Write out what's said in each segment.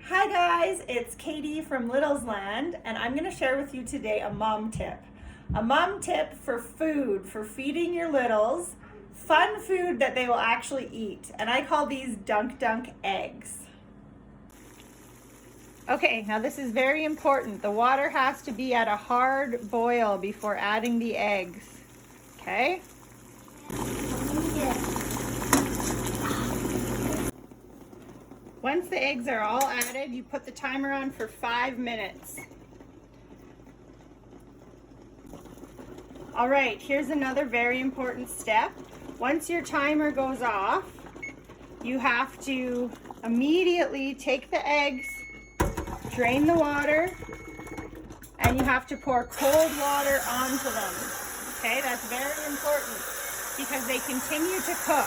Hi guys, it's Katie from Littles Land, and I'm going to share with you today a mom tip. A mom tip for food, for feeding your littles, fun food that they will actually eat. And I call these Dunk Dunk eggs. Okay, now this is very important. The water has to be at a hard boil before adding the eggs. Okay? Once the eggs are all added, you put the timer on for 5 minutes. All right, here's another very important step. Once your timer goes off, you have to immediately take the eggs, drain the water, and you have to pour cold water onto them. Okay, that's very important because they continue to cook.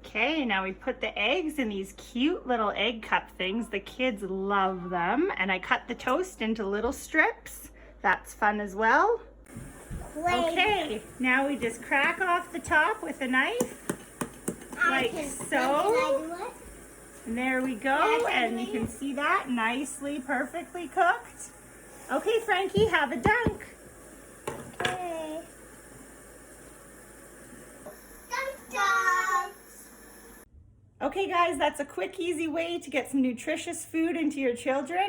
Okay, now we put the eggs in these cute little egg cup things. The kids love them. And I cut the toast into little strips. That's fun as well. Okay, now we just crack off the top with a knife, like so. And there we go, and you can see that nicely, perfectly cooked. Okay, Frankie, have a dunk. Okay. Okay guys, that's a quick, easy way to get some nutritious food into your children.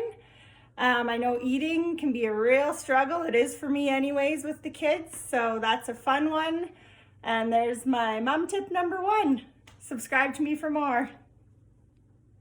I know eating can be a real struggle. It is for me anyways with the kids, so that's a fun one. And there's my mom tip number 1. Subscribe to me for more.